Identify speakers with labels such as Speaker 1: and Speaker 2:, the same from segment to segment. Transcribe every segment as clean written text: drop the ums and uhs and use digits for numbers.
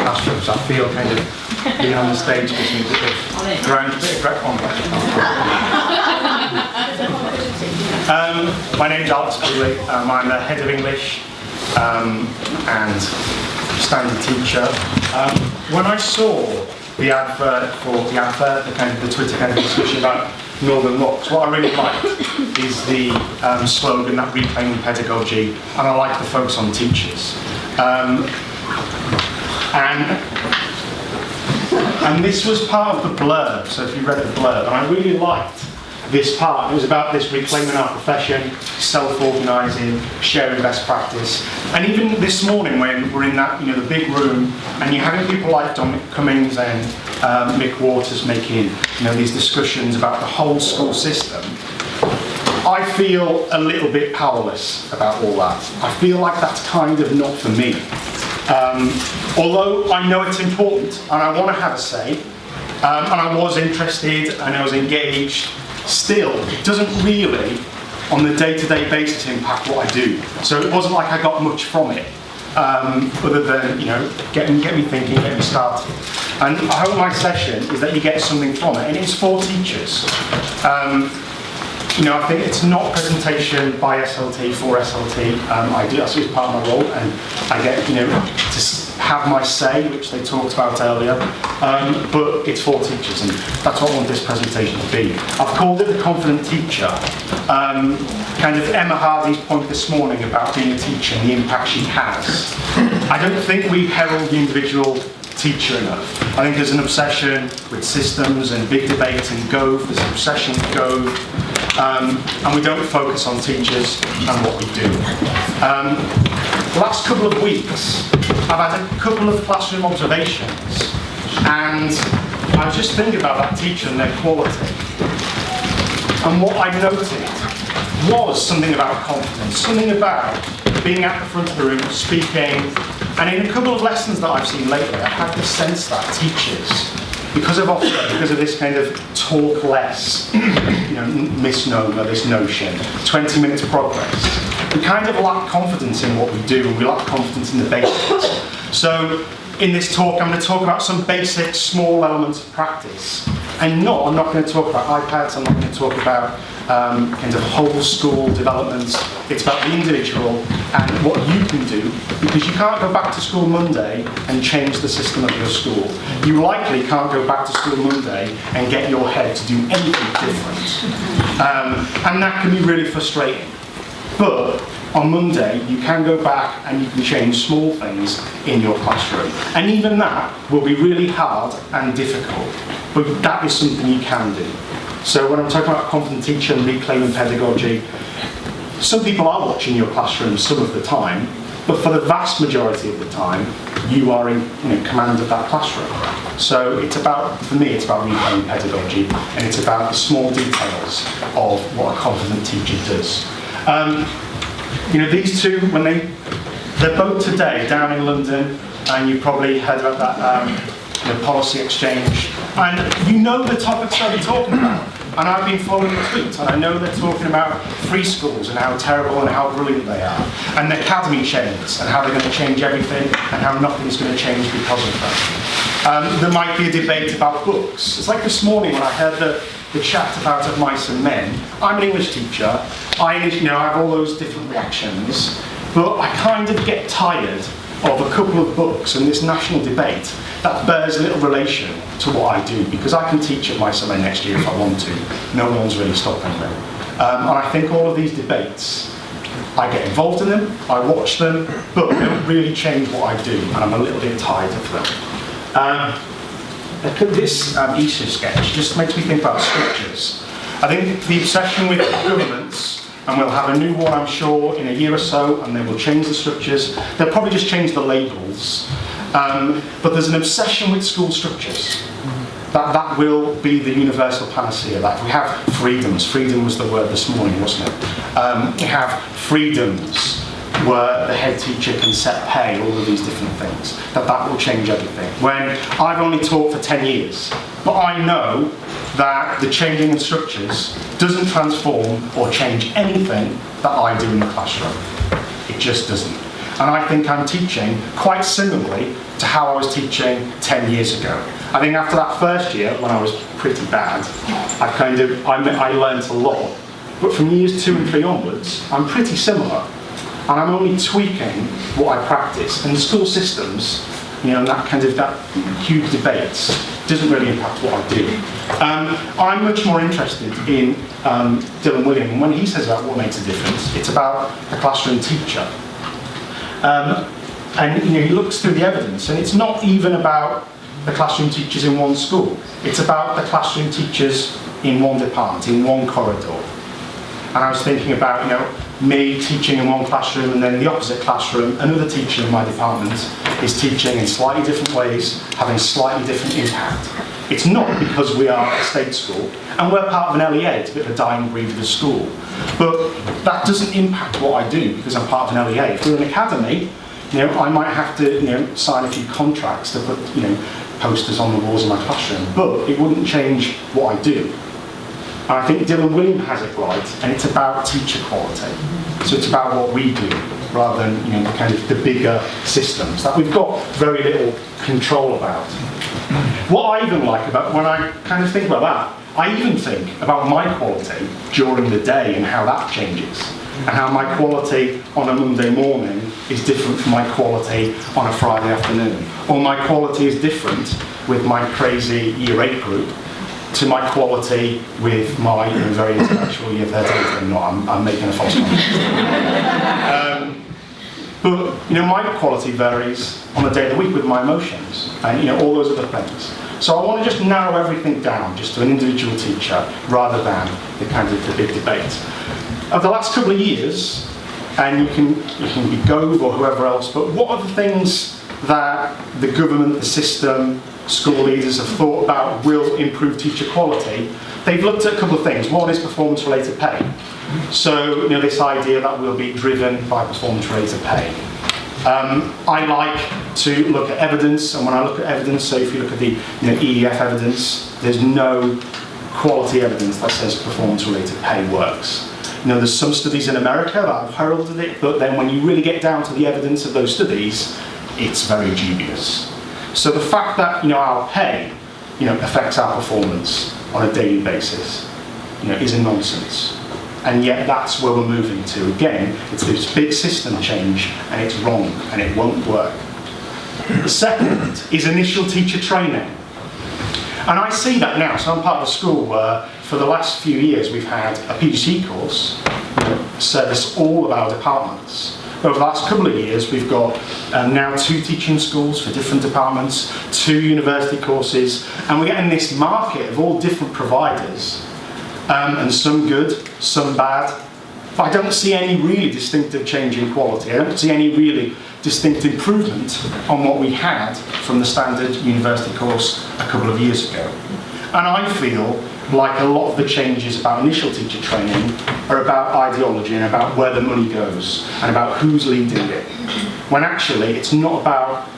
Speaker 1: classroom, so I feel kind of being on the stage gives me a bit of ground, my name's Alex Quigley. I'm the head of English and standard teacher. When I saw the advert, the Twitter kind of discussion about Northern Lux, what I really liked is the slogan, that reclaiming pedagogy, and I like the focus on teachers. And this was part of the blurb, so if you read the blurb, and I really liked this part. It was about this reclaiming our profession, self-organising, sharing best practice. And even this morning when we're in that, the big room, and you're having people like Dominic Cummings and Mick Waters making, these discussions about the whole school system, I feel a little bit powerless about all that. I feel like that's kind of not for me. Although I know it's important, and I want to have a say, and I was interested, and I was engaged, still, it doesn't really, on the day-to-day basis, impact what I do. So it wasn't like I got much from it, other than, get me thinking, get me started. And I hope my session is that you get something from it, and it's for teachers. I think it's not a presentation by SLT for SLT. I do, that's part of my role, and I get, to have my say, which they talked about earlier, but it's for teachers, and that's what I want this presentation to be. I've called it the confident teacher. Kind of Emma Hardy's point this morning about being a teacher and the impact she has. I don't think we herald the individual teacher enough. I think there's an obsession with systems and big debates and Gove, there's an obsession with Gove, and we don't focus on teachers and what we do. The last couple of weeks, I've had a couple of classroom observations, and I was just thinking about that teacher and their quality. And what I noted was something about confidence, something about being at the front of the room, speaking. And in a couple of lessons that I've seen lately, I've had the sense that teachers, because of this kind of talk less, misnomer, this notion, 20 minutes progress, we kind of lack confidence in what we do, and we lack confidence in the basics. So in this talk, I'm going to talk about some basic, small elements of practice. I'm not going to talk about iPads, I'm not going to talk about kind of whole school developments. It's about the individual and what you can do, because you can't go back to school Monday and change the system of your school. You likely can't go back to school Monday and get your head to do anything different. And that can be really frustrating. But on Monday, you can go back and you can change small things in your classroom. And even that will be really hard and difficult, but that is something you can do. So when I'm talking about confident teacher and reclaiming pedagogy, some people are watching your classroom some of the time, but for the vast majority of the time, you are in command of that classroom. So it's about, for me, it's about reclaiming pedagogy, and it's about the small details of what a confident teacher does. These two, they're both today down in London, and you probably heard about that policy exchange, and the topics they'll be talking about. And I've been following the tweets, and I know they're talking about free schools and how terrible and how brilliant they are, and the academy chains and how they're going to change everything and how nothing's going to change because of that. There might be a debate about books. It's like this morning when I heard the chat about Of Mice and Men. I'm an English teacher. I have all those different reactions, but I kind of get tired of a couple of books and this national debate that bears little relation to what I do, because I can teach at Mice and Men next year if I want to. No one's really stopping me. And I think all of these debates, I get involved in them, I watch them, but they don't really change what I do, and I'm a little bit tired of them. This Easter sketch just makes me think about structures. I think the obsession with governments, and we'll have a new one, I'm sure, in a year or so, and they will change the structures. They'll probably just change the labels. But there's an obsession with school structures. That will be the universal panacea. That if we have freedoms, freedom was the word this morning, wasn't it? We have freedoms where the head teacher can set pay, all of these different things. That will change everything. When I've only taught for 10 years, but I know that the changing in structures doesn't transform or change anything that I do in the classroom. It just doesn't. And I think I'm teaching quite similarly to how I was teaching 10 years ago. I think after that first year, when I was pretty bad, I learned a lot. But from years 2 and 3 onwards, I'm pretty similar. And I'm only tweaking what I practice. And the school systems, and that huge debates doesn't really impact what I do. I'm much more interested in Dylan William, and when he says about what makes a difference, it's about the classroom teacher. And he looks through the evidence, and it's not even about the classroom teachers in one school. It's about the classroom teachers in one department, in one corridor. And I was thinking about, me teaching in one classroom, and then the opposite classroom, another teacher in my department is teaching in slightly different ways, having slightly different impact. It's not because we are a state school, and we're part of an LEA, it's a bit of a dying breed of the school. But that doesn't impact what I do because I'm part of an LEA. If we're an academy, I might have to sign a few contracts to put posters on the walls of my classroom, but it wouldn't change what I do. And I think Dylan William has it right, and it's about teacher quality. So it's about what we do, rather than the bigger systems that we've got very little control about. What I even like about, when I think about that, I even think about my quality during the day and how that changes. And how my quality on a Monday morning is different from my quality on a Friday afternoon. Or my quality is different with my crazy Year 8 group to my quality with my very intellectual Year 13. I'm making a false comment. But my quality varies on the day of the week with my emotions and all those other things. So I want to just narrow everything down just to an individual teacher rather than the big debate. Of the last couple of years, and you can be Gove or whoever else, but what are the things that the government, the system, school leaders have thought about will improve teacher quality? They've looked at a couple of things. One is performance-related pay. So this idea that we'll be driven by performance-related pay. I like to look at evidence, and when I look at evidence, so if you look at the EEF evidence, there's no quality evidence that says performance-related pay works. There's some studies in America that have heralded it, but then when you really get down to the evidence of those studies, it's very dubious. So the fact that our pay affects our performance on a daily basis is a nonsense. And yet that's where we're moving to. Again, it's this big system change, and it's wrong, and it won't work. The second is initial teacher training. And I see that now. So I'm part of a school where for the last few years we've had a PGCE course service all of our departments. Over the last couple of years we've got now 2 teaching schools for different departments, 2 university courses, and we're getting this market of all different providers, and some good, some bad. But I don't see any really distinctive change in quality. I don't see any really distinct improvement on what we had from the standard university course a couple of years ago. And I feel like a lot of the changes about initial teacher training are about ideology and about where the money goes and about who's leading it. When actually it's not about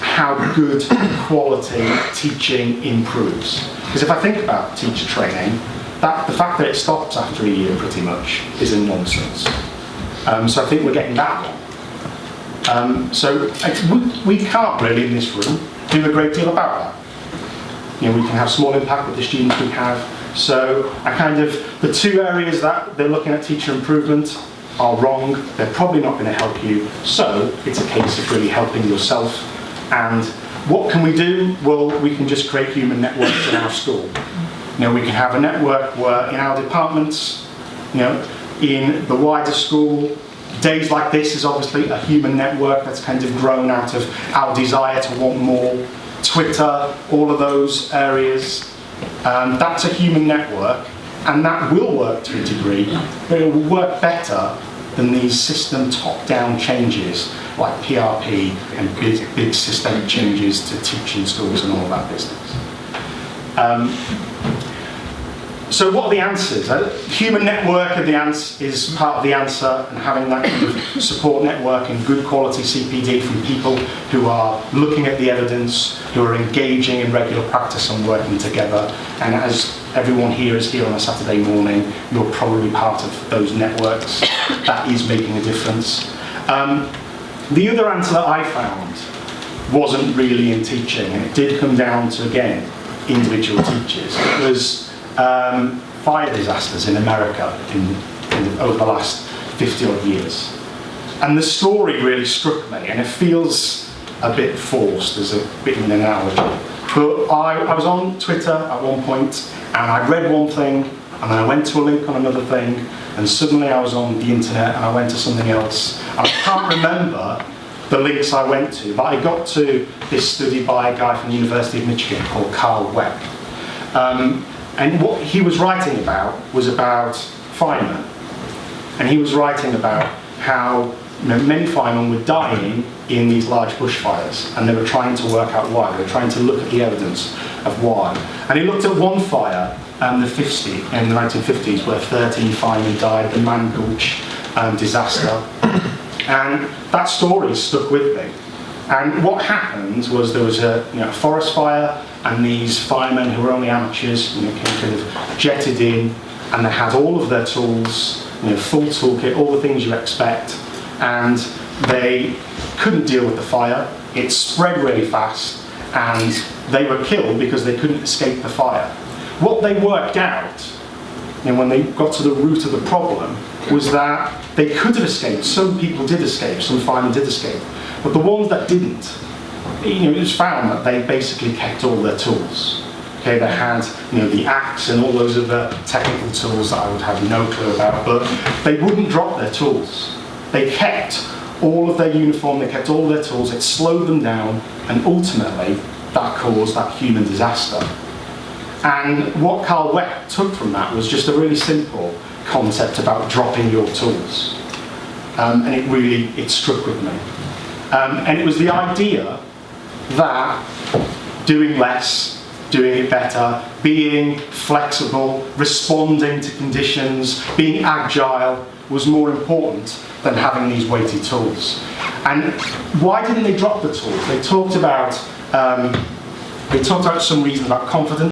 Speaker 1: how good quality teaching improves. Because if I think about teacher training, the fact that it stops after a year pretty much is a nonsense. So I think we're getting that wrong. So we can't really in this room do a great deal about that. We can have small impact with the students we have. So the 2 areas that they're looking at teacher improvement are wrong. They're probably not going to help you. So it's a case of really helping yourself. And what can we do? Well, we can just create human networks in our school. We can have a network where in our departments, in the wider school, days like this is obviously a human network that's grown out of our desire to want more. Twitter, all of those areas, that's a human network, and that will work to a degree, but it will work better than these system top-down changes like PRP and big systemic changes to teaching schools and all of that business. So what are the answers? Human network is part of the answer, and having that support network and good quality CPD from people who are looking at the evidence, who are engaging in regular practice and working together. And as everyone here is here on a Saturday morning, you're probably part of those networks. That is making a difference. The other answer that I found wasn't really in teaching, and it did come down to, again, individual teachers. It was fire disasters in America over the last 50 odd years. And the story really struck me, and it feels a bit forced as a bit of an analogy. But I was on Twitter at one point, and I read one thing, and then I went to a link on another thing, and suddenly I was on the internet, and I went to something else. And I can't remember the links I went to, but I got to this study by a guy from the University of Michigan called Carl Weck. And what he was writing about was about firemen. And he was writing about how many firemen were dying in these large bushfires, and they were trying to work out why. They were trying to look at the evidence of why. And he looked at one fire in the 1950s, where 13 firemen died, the Man Gulch disaster. And that story stuck with me. And what happened was there was a forest fire, and these firemen who were only amateurs kind of jetted in, and they had all of their tools, full toolkit, all the things you expect, and they couldn't deal with the fire. It spread really fast, and they were killed because they couldn't escape the fire. What they worked out, when they got to the root of the problem, was that they could have escaped. Some people did escape, some firemen did escape, but the ones that didn't, it was found that they basically kept all their tools. Okay, they had the axe and all those other technical tools that I would have no clue about, but they wouldn't drop their tools. They kept all of their uniform, they kept all their tools, it slowed them down, and ultimately that caused that human disaster. And what Carl Weck took from that was just a really simple concept about dropping your tools. And it struck with me. And it was the idea that doing less, doing it better, being flexible, responding to conditions, being agile was more important than having these weighty tools. And why didn't they drop the tools? They talked about some reason about confidence.